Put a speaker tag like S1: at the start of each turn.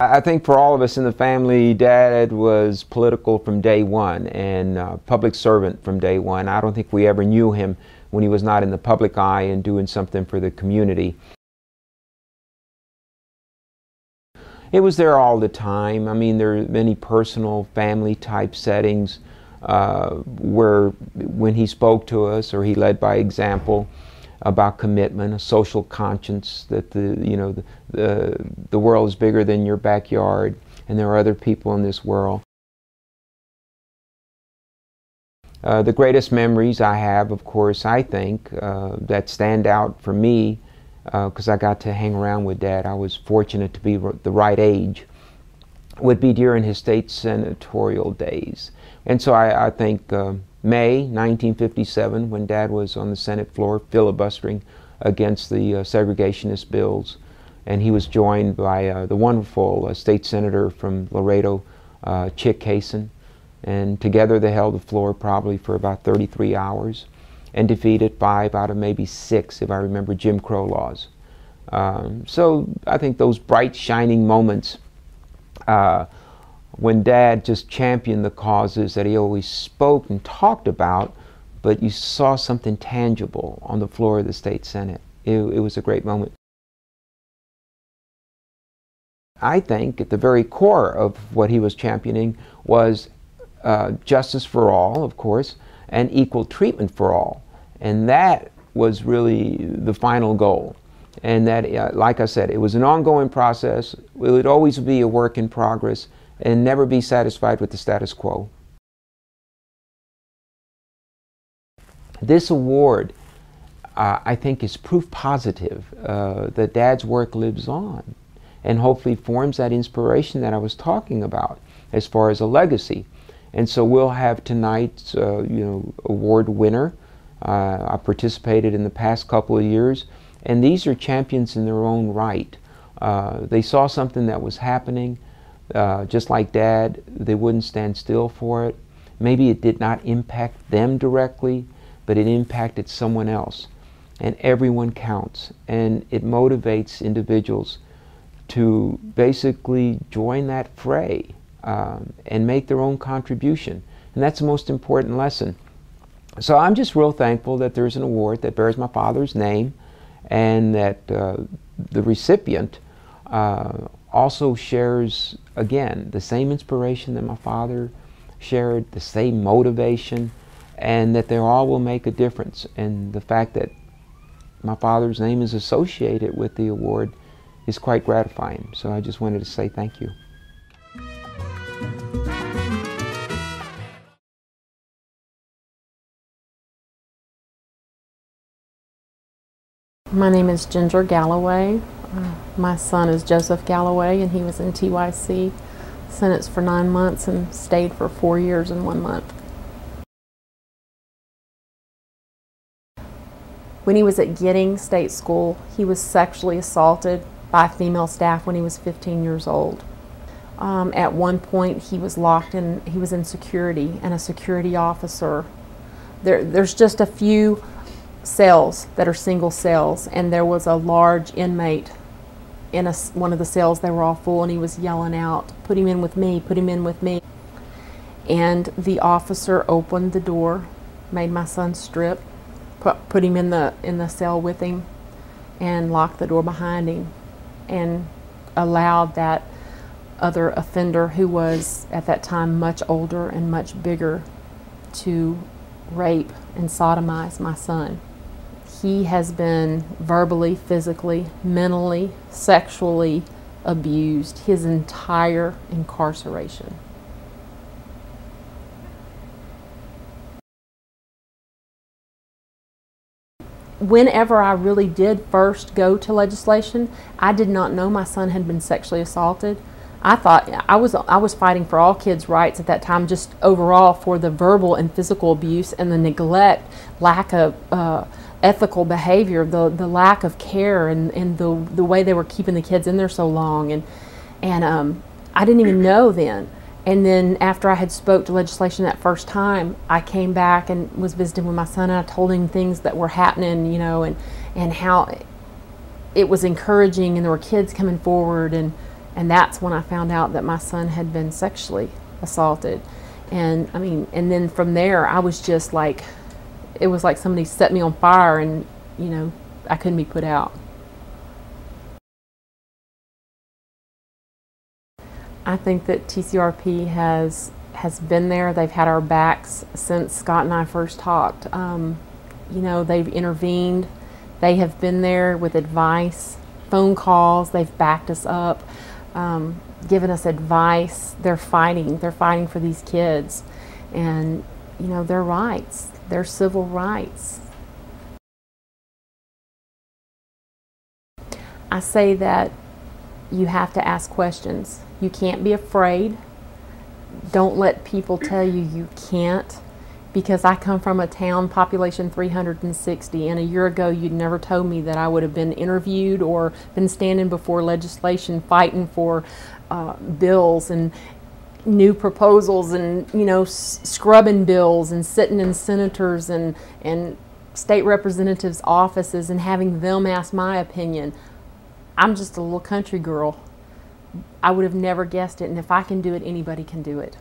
S1: I think for all of us in the family, Dad was political from day one and public servant from day one. I don't think we ever knew him when he was not in the public eye and doing something for the community. It was there all the time. I mean, there are many personal, family type settings where when he spoke to us or he led by example about commitment, a social conscience that the world is bigger than your backyard and there are other people in this world. The greatest memories I have, of course, I think, that stand out for me, because I got to hang around with Dad, I was fortunate to be the right age, would be during his state senatorial days. And so I think May 1957, when Dad was on the Senate floor filibustering against the segregationist bills, and he was joined by the wonderful state senator from Laredo, Chick Hasen, and together they held the floor probably for about 33 hours and defeated 5 out of maybe 6, if I remember, Jim Crow laws. So I think those bright, shining moments when Dad just championed the causes that he always spoke and talked about, but you saw something tangible on the floor of the state Senate. It was a great moment. I think at the very core of what he was championing was justice for all, of course, and equal treatment for all. And that was really the final goal. And that, like I said, it was an ongoing process. It would always be a work in progress and never be satisfied with the status quo. This award, I think, is proof positive that Dad's work lives on and hopefully forms that inspiration that I was talking about as far as a legacy. And so we'll have tonight's award winner. I participated in the past couple of years, and these are champions in their own right. They saw something that was happening, just like Dad. They wouldn't stand still for it. Maybe it did not impact them directly, but it impacted someone else. And everyone counts, and it motivates individuals to basically join that fray and make their own contribution. And that's the most important lesson. So I'm just real thankful that there's an award that bears my father's name, and that the recipient also shares, again, the same inspiration that my father shared, the same motivation, and that they all will make a difference. And the fact that my father's name is associated with the award is quite gratifying. So I just wanted to say thank you.
S2: My name is Genger Galloway. My son is Joseph Galloway, and he was in TYC, sentenced for 9 months and stayed for 4 years and 1 month. When he was at Giddings State School, he was sexually assaulted by female staff when he was 15 years old. At one point, he was locked in, he was in security, and a security officer. There's just a few cells that are single cells, and there was a large inmate in one of the cells. They were all full, and he was yelling out, "Put him in with me, put him in with me." And the officer opened the door, made my son strip, put him in the cell with him, and locked the door behind him, and allowed that other offender, who was at that time much older and much bigger, to rape and sodomize my son. He has been verbally, physically, mentally, sexually abused his entire incarceration. Whenever I really did first go to legislation, I did not know my son had been sexually assaulted. I thought I was fighting for all kids' rights at that time, just overall for the verbal and physical abuse and the neglect, lack of ethical behavior, the lack of care, and the way they were keeping the kids in there so long. And I didn't even know then. And then after I had spoke to legislation that first time, I came back and was visiting with my son, and I told him things that were happening, and how it was encouraging, and there were kids coming forward, and And that's when I found out that my son had been sexually assaulted. And I mean, and then from there, I was just like, it was like somebody set me on fire, and, you know, I couldn't be put out. I think that TCRP has been there. They've had our backs since Scott and I first talked. You know, they've intervened. They have been there with advice, phone calls. They've backed us up, given us advice. They're fighting for these kids, and, you know, their rights, their civil rights. I say that you have to ask questions. You can't be afraid. Don't let people tell you you can't, because I come from a town population 360, and a year ago you'd never told me that I would have been interviewed or been standing before legislation fighting for bills and new proposals, and, you know, scrubbing bills, and sitting in senators and state representatives' offices and having them ask my opinion. I'm just a little country girl. I would have never guessed it, and if I can do it, anybody can do it.